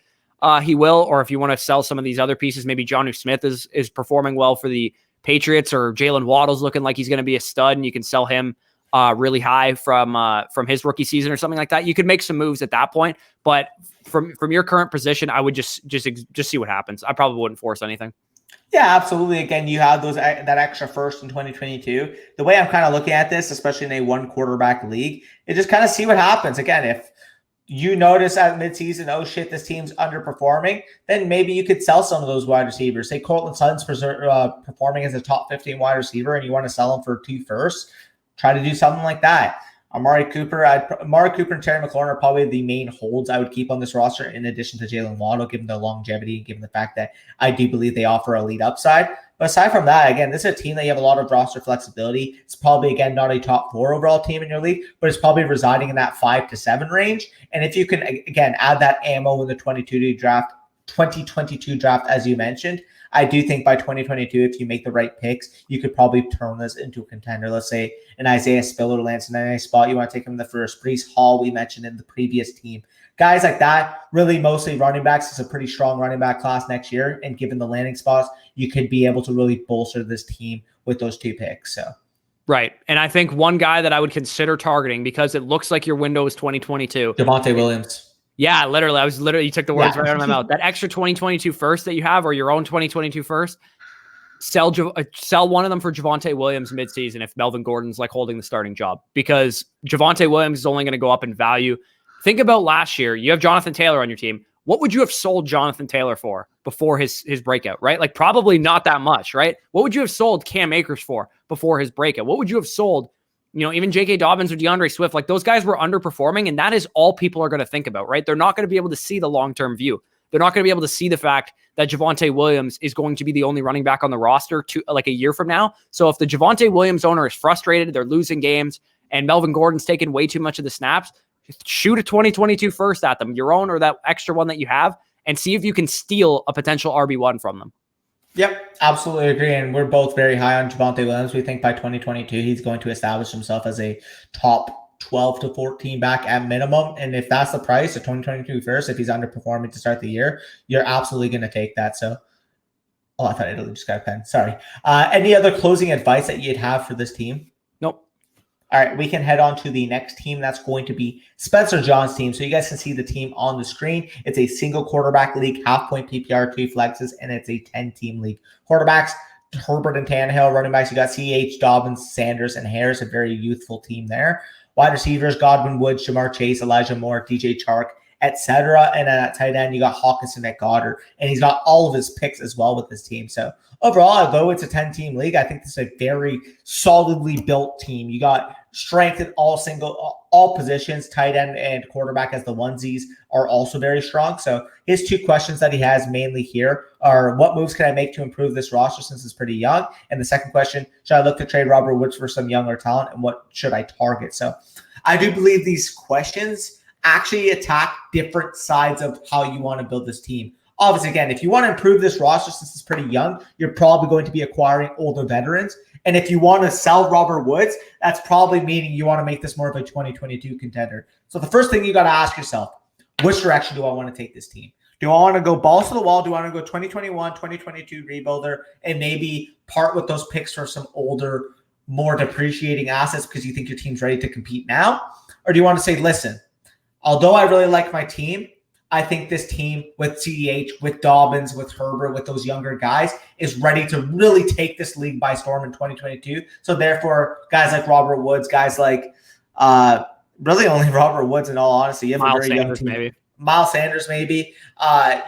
he will, or if you want to sell some of these other pieces, maybe Jonnu Smith is performing well for the Patriots, or Jalen Waddle's looking like he's going to be a stud, and you can sell him really high from his rookie season or something like that. You could make some moves at that point, but from your current position, I would just see what happens. I probably wouldn't force anything. Yeah, absolutely. Again, you have that extra first in 2022. The way I'm kind of looking at this, especially in a 1-quarterback league, is just kind of see what happens. Again, if you notice at midseason, oh shit, this team's underperforming, then maybe you could sell some of those wide receivers. Say Cortland Sutton's performing as a top 15 wide receiver and you want to sell him for 2 firsts, try to do something like that. Amari Cooper and Terry McLaurin are probably the main holds I would keep on this roster in addition to Jalen Waddle, given the longevity, given the fact that I do believe they offer elite upside. But aside from that, again, this is a team that you have a lot of roster flexibility. It's probably, again, not a top 4 overall team in your league, but it's probably residing in that 5 to 7 range. And if you can, again, add that ammo in the 2022 draft, as you mentioned, I do think by 2022, if you make the right picks, you could probably turn this into a contender. Let's say an Isaiah Spiller lands in a nice spot. You want to take him in the first. Breece Hall, we mentioned in the previous team. Guys like that, really mostly running backs. It's a pretty strong running back class next year. And given the landing spots, you could be able to really bolster this team with those 2 picks. So, right. And I think one guy that I would consider targeting, because it looks like your window is 2022. Javonte Williams. Yeah, literally. You took the words right out of my mouth. That extra 2022 first that you have, or your own 2022 first, sell one of them for Javonte Williams midseason if Melvin Gordon's like holding the starting job, because Javonte Williams is only going to go up in value. Think about last year. You have Jonathan Taylor on your team. What would you have sold Jonathan Taylor for before his breakout, right? Like probably not that much, right? What would you have sold Cam Akers for before his breakout? What would you have sold, even J.K. Dobbins or DeAndre Swift? Like those guys were underperforming, and that is all people are going to think about, right? They're not going to be able to see the long-term view. They're not going to be able to see the fact that Javonte Williams is going to be the only running back on the roster to like a year from now. So if the Javonte Williams owner is frustrated, they're losing games, and Melvin Gordon's taking way too much of the snaps, shoot a 2022 first at them, your own or that extra one that you have, and see if you can steal a potential RB1 from them. Yep, absolutely agree. And we're both very high on Javonte Williams. We think by 2022, he's going to establish himself as a top 12 to 14 back at minimum. And if that's the price, a 2022 first, if he's underperforming to start the year, you're absolutely going to take that. So, I thought Italy just got a pen. Sorry. Any other closing advice that you'd have for this team? Nope. All right, we can head on to the next team. That's going to be SpencerJon's team. So you guys can see the team on the screen. It's a single quarterback league, half-point PPR, 2 flexes, and it's a 10-team league. Quarterbacks, Herbert and Tannehill. Running backs, you got CH, Dobbins, Sanders, and Harris, a very youthful team there. Wide receivers, Godwin, Woods, Jamar Chase, Elijah Moore, DJ Chark, etc. And then at tight end, you got Hawkinson at Goddard. And he's got all of his picks as well with this team. So overall, although it's a 10-team league, I think this is a very solidly built team. You got strength in all positions. Tight end and quarterback as the onesies are also very strong. So his 2 questions that he has mainly here are, what moves can I make to improve this roster since it's pretty young? And the second question, should I look to trade Robert Woods for some younger talent? And what should I target? So I do believe these questions actually attack different sides of how you want to build this team. Obviously, again, if you want to improve this roster since it's pretty young, you're probably going to be acquiring older veterans. And if you want to sell Robert Woods, that's probably meaning you want to make this more of a 2022 contender. So the first thing you got to ask yourself, which direction do I want to take this team? Do I want to go balls to the wall? Do I want to go 2021, 2022 rebuilder and maybe part with those picks for some older, more depreciating assets because you think your team's ready to compete now? Or do you want to say, listen, although I really like my team, I think this team with CDH, with Dobbins, with Herbert, with those younger guys is ready to really take this league by storm in 2022. So therefore, guys like Robert Woods, guys like really only Robert Woods in all honesty. You have Miles a very Sanders, young team. maybe. Miles Sanders, maybe.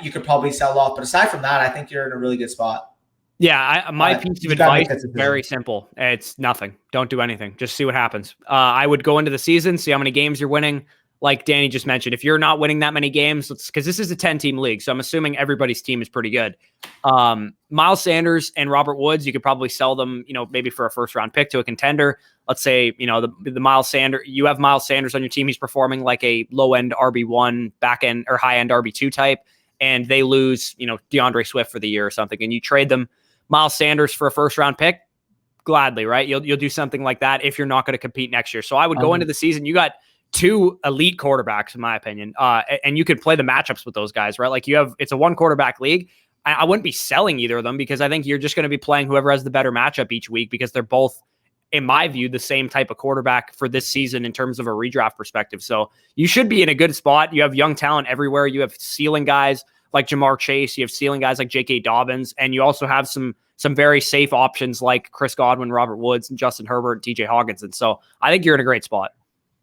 You could probably sell off. But aside from that, I think you're in a really good spot. Yeah, my piece of advice is very simple. It's nothing. Don't do anything. Just see what happens. I would go into the season, see how many games you're winning. Like Danny just mentioned, if you're not winning that many games, because this is a 10-team league, so I'm assuming everybody's team is pretty good. Miles Sanders and Robert Woods, you could probably sell them, maybe for a first-round pick to a contender. Let's say, the Miles Sanders, you have Miles Sanders on your team. He's performing like a low-end RB1, back-end or high-end RB2 type, and they lose, DeAndre Swift for the year or something, and you trade them Miles Sanders for a first-round pick. Gladly, right? You'll do something like that if you're not going to compete next year. So I would go into the season. You got 2 elite quarterbacks, in my opinion. And you could play the matchups with those guys, right? Like it's a 1 quarterback league. I wouldn't be selling either of them because I think you're just going to be playing whoever has the better matchup each week because they're both, in my view, the same type of quarterback for this season in terms of a redraft perspective. So you should be in a good spot. You have young talent everywhere. You have ceiling guys like Jamar Chase. You have ceiling guys like J.K. Dobbins. And you also have some very safe options like Chris Godwin, Robert Woods, and Justin Herbert, and TJ Hawkinson. So I think you're in a great spot.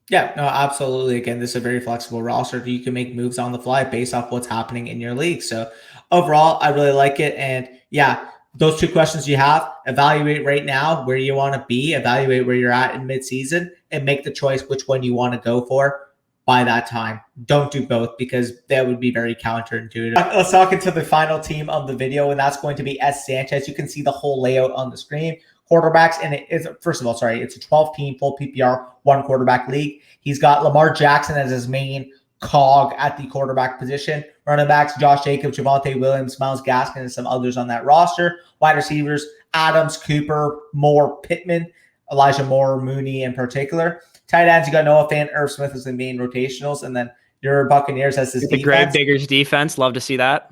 Yeah, no, absolutely. Again, this is a very flexible roster. You can make moves on the fly based off what's happening in your league. So overall, I really like it. And yeah, those two questions you have, evaluate right now where you want to be, evaluate where you're at in midseason, and make the choice which one you want to go for by that time. Don't do both because that would be very counterintuitive. Let's talk into the final team of the video, and that's going to be SSanchez. You can see the whole layout on the screen. Quarterbacks, and it is, first of all, sorry, it's a 12-team full PPR, one quarterback league. He's got Lamar Jackson as his main cog at the quarterback position. Running backs, Josh Jacobs, Javonte Williams, Myles Gaskin, and some others on that roster. Wide receivers, Adams, Cooper, Moore, Pittman, Elijah Moore, Mooney in particular. Tight ends, you got Noah Fant, Irv Smith as the main rotationals, and then your Buccaneers as his The defense. Gravediggers defense, love to see that.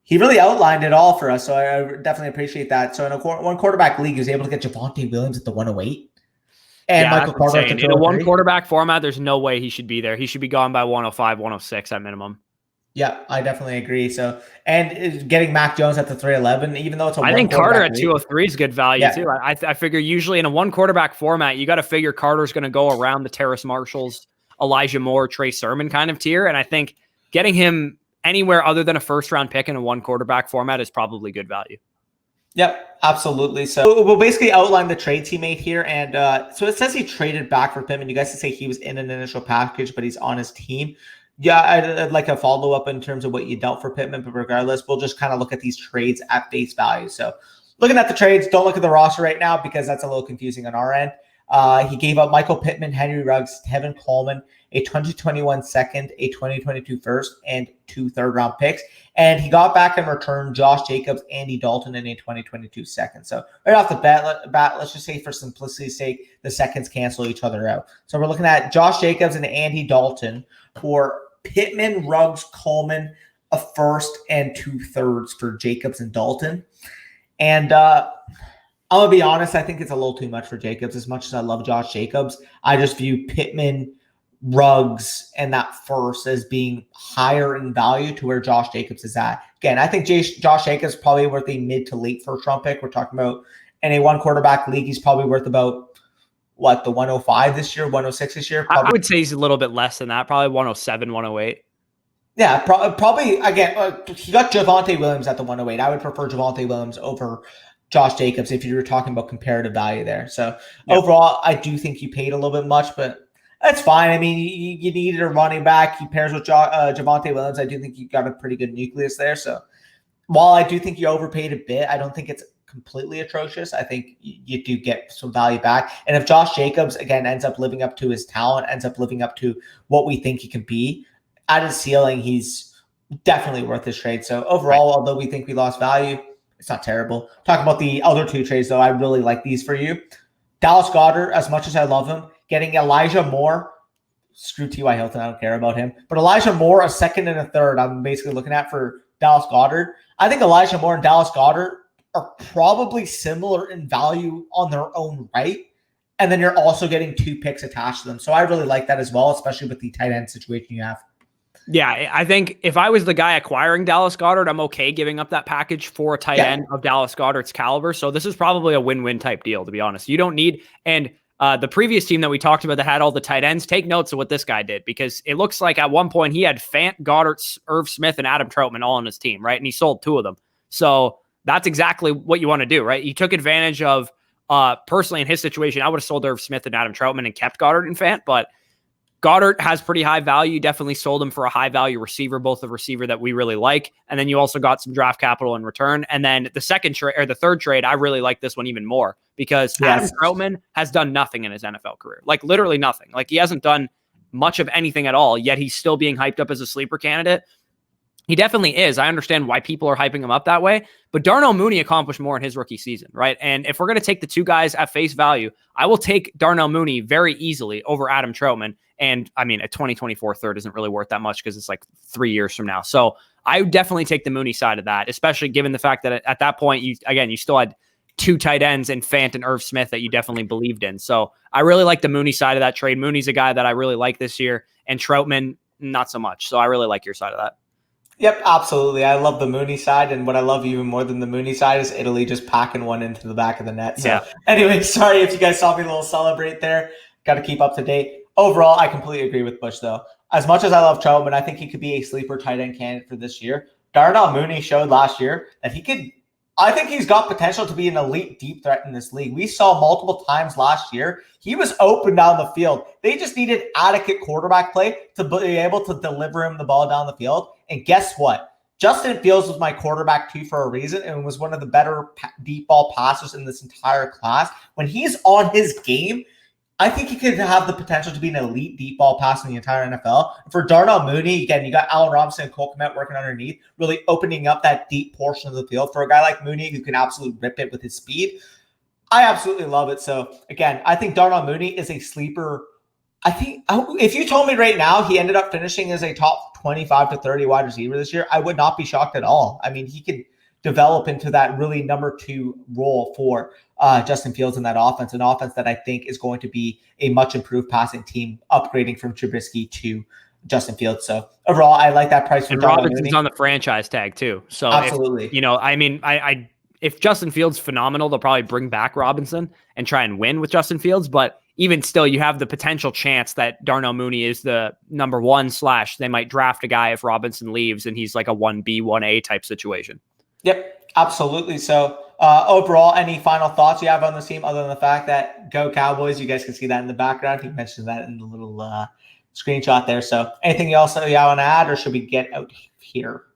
He really outlined it all for us, so I definitely appreciate that. So in a one quarterback league, he was able to get Javonte Williams at the 108. And Michael Carter at the 203. In a one quarterback format, there's no way he should be there. He should be gone by 105, 106 at minimum. Yeah, I definitely agree. So, and getting Mac Jones at the 311, even though it's a I think Carter at 203 is good value too. I figure usually in a one quarterback format, you got to figure Carter's going to go around the Terrace Marshalls, Elijah Moore, Trey Sermon kind of tier. And I think getting him anywhere other than a first round pick in a one quarterback format is probably good value. Yep, absolutely. So we'll basically outline the trade he made here. And so it says he traded back for Pittman. You guys can say he was in an initial package, but he's on his team. Yeah, I'd like a follow-up in terms of what you dealt for Pittman, but regardless, we'll just kind of look at these trades at face value. So looking at the trades, don't look at the roster right now because that's a little confusing on our end. He gave up Michael Pittman, Henry Ruggs, Tevin Coleman, a 2021 second, a 2022 first, and 2 third-round picks. And he got back in return Josh Jacobs, Andy Dalton, and a 2022 second. So right off the bat, let's just say for simplicity's sake, the seconds cancel each other out. So we're looking at Josh Jacobs and Andy Dalton for Pittman, Ruggs, Coleman, a first, and 2 thirds for Jacobs and Dalton. And I'm going to be honest, I think it's a little too much for Jacobs. As much as I love Josh Jacobs, I just view Pittman, Ruggs, and that first as being higher in value to where Josh Jacobs is at. Again, I think Josh Jacobs is probably worth a mid to late first round pick. We're talking about in a one quarterback league, he's probably worth about the 105 this year, 106 this year? Probably. I would say he's a little bit less than that, probably 107, 108. Yeah, probably, again, he got Javonte Williams at the 108. I would prefer Javonte Williams over Josh Jacobs if you were talking about comparative value there. So overall, I do think you paid a little bit much, but that's fine. I mean, you needed a running back. He pairs with Javonte Williams. I do think you got a pretty good nucleus there. So while I do think you overpaid a bit, I don't think it's completely atrocious. I think you do get some value back. And if Josh Jacobs, again, ends up living up to his talent, ends up living up to what we think he can be, at his ceiling, he's definitely worth this trade. So overall, although we think we lost value, it's not terrible. Talking about the other two trades, though, I really like these for you. Dallas Goedert, as much as I love him, getting Elijah Moore. Screw T.Y. Hilton, I don't care about him. But Elijah Moore, a second and a third, I'm basically looking at for Dallas Goedert. I think Elijah Moore and Dallas Goedert are probably similar in value on their own right. And then you're also getting 2 picks attached to them. So I really like that as well, especially with the tight end situation you have. Yeah, I think if I was the guy acquiring Dallas Goedert, I'm okay giving up that package for a tight end of Dallas Goedert's caliber. So this is probably a win-win type deal, to be honest. You don't need, and the previous team that we talked about that had all the tight ends, take notes of what this guy did, because it looks like at one point he had Fant, Goddard, Irv Smith, and Adam Troutman all on his team, right? And he sold 2 of them. So that's exactly what you want to do, right? He took advantage of, personally in his situation, I would have sold Irv Smith and Adam Troutman and kept Goddard and Fant, but Goddard has pretty high value. Definitely sold him for a high value receiver, both a receiver that we really like. And then you also got some draft capital in return. And then the second trade or the third trade, I really like this one even more because Adam Troutman has done nothing in his NFL career, like literally nothing. Like he hasn't done much of anything at all, yet he's still being hyped up as a sleeper candidate. He definitely is. I understand why people are hyping him up that way, but Darnell Mooney accomplished more in his rookie season, right? And if we're going to take the 2 guys at face value, I will take Darnell Mooney very easily over Adam Troutman. And I mean, a 2024 third isn't really worth that much because it's like 3 years from now. So I would definitely take the Mooney side of that, especially given the fact that at that point, you still had 2 tight ends in Fant and Irv Smith that you definitely believed in. So I really like the Mooney side of that trade. Mooney's a guy that I really like this year, and Troutman, not so much. So I really like your side of that. Yep, absolutely. I love the Mooney side, and what I love even more than the Mooney side is Italy just packing one into the back of the net. So anyway, sorry if you guys saw me a little celebrate there. Got to keep up to date. overall, I completely agree with Bush, though. As much as I love Troutman, I think he could be a sleeper tight end candidate for this year. Darnell Mooney showed last year that he could. I think he's got potential to be an elite deep threat in this league. We saw multiple times last year. He was open down the field. They just needed adequate quarterback play to be able to deliver him the ball down the field. And guess what? Justin Fields was my quarterback too for a reason and was one of the better deep ball passers in this entire class. When he's on his game, I think he could have the potential to be an elite deep ball passer in the entire NFL. For Darnell Mooney, again, you got Allen Robinson and Cole Kmet working underneath, really opening up that deep portion of the field. For a guy like Mooney who can absolutely rip it with his speed, I absolutely love it. So, again, I think Darnell Mooney is a sleeper. I think if you told me right now he ended up finishing as a top 25 to 30 wide receiver this year, I would not be shocked at all. I mean, he could develop into that really number 2 role for Justin Fields in that offense, an offense that I think is going to be a much improved passing team, upgrading from Trubisky to Justin Fields. So overall, I like that price for Robinson's on the franchise tag too. So absolutely, if Justin Fields phenomenal, they'll probably bring back Robinson and try and win with Justin Fields. But even still, you have the potential chance that Darnell Mooney is the number 1 / they might draft a guy if Robinson leaves and he's like a 1B, 1A type situation. Yep, absolutely. So overall, any final thoughts you have on this team other than the fact that go Cowboys? You guys can see that in the background. He mentioned that in the little screenshot there. So anything else that you want to add, or should we get out here?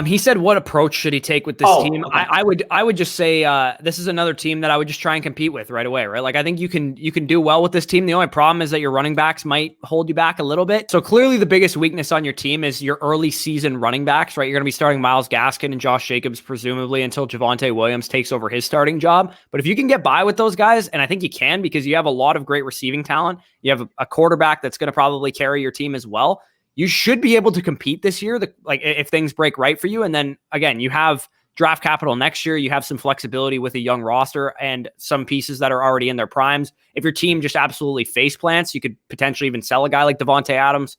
He said, what approach should he take with this team? Okay. I would just say this is another team that I would just try and compete with right away, right? Like, I think you can do well with this team. The only problem is that your running backs might hold you back a little bit. So clearly the biggest weakness on your team is your early season running backs, right? You're going to be starting Myles Gaskin and Josh Jacobs, presumably, until Javonte Williams takes over his starting job. But if you can get by with those guys, and I think you can because you have a lot of great receiving talent, you have a quarterback that's going to probably carry your team as well, you should be able to compete this year, if things break right for you. And then again, you have draft capital next year. You have some flexibility with a young roster and some pieces that are already in their primes. If your team just absolutely face plants, you could potentially even sell a guy like Devontae Adams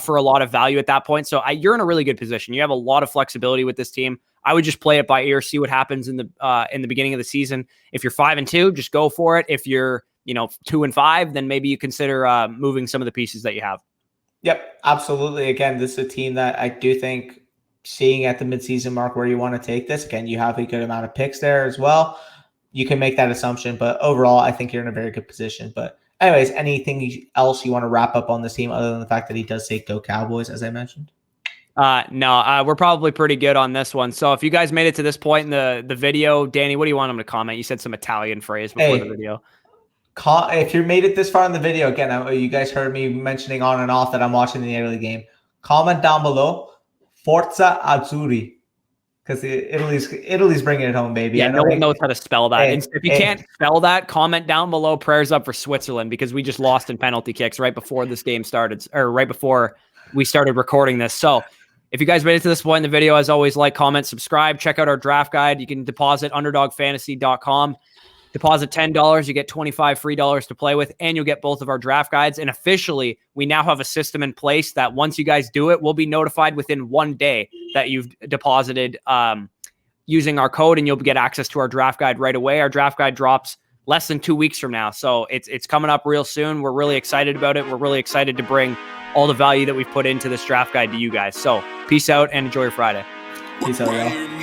for a lot of value at that point. So you're in a really good position. You have a lot of flexibility with this team. I would just play it by ear, see what happens in the beginning of the season. If you're 5-2, just go for it. If you're 2-5, then maybe you consider moving some of the pieces that you have. Yep, absolutely. Again, this is a team that I do think, seeing at the midseason mark where you want to take this, again, you have a good amount of picks there as well. You can make that assumption, but overall, I think you're in a very good position. But anyways, anything else you want to wrap up on this team other than the fact that he does say go Cowboys, as I mentioned? No, we're probably pretty good on this one. So if you guys made it to this point in the video, Danny, what do you want them to comment? You said some Italian phrase before the video. If you made it this far in the video, again, you guys heard me mentioning on and off that I'm watching the Italy game. Comment down below, Forza Azzurri, because Italy's bringing it home, baby. Yeah, no one knows how to spell that. If you can't spell that, comment down below. Prayers up for Switzerland, because we just lost in penalty kicks right before this game started, or right before we started recording this. So if you guys made it to this point in the video, as always, like, comment, subscribe, check out our draft guide. You can deposit underdogfantasy.com. Deposit $10, you get $25 free to play with, and you'll get both of our draft guides. And officially, we now have a system in place that once you guys do it, we'll be notified within 1 day that you've deposited using our code, and you'll get access to our draft guide right away. Our draft guide drops less than 2 weeks from now, so it's coming up real soon. We're really excited about it. We're really excited to bring all the value that we've put into this draft guide to you guys. So peace out and enjoy your Friday. Peace out, y'all.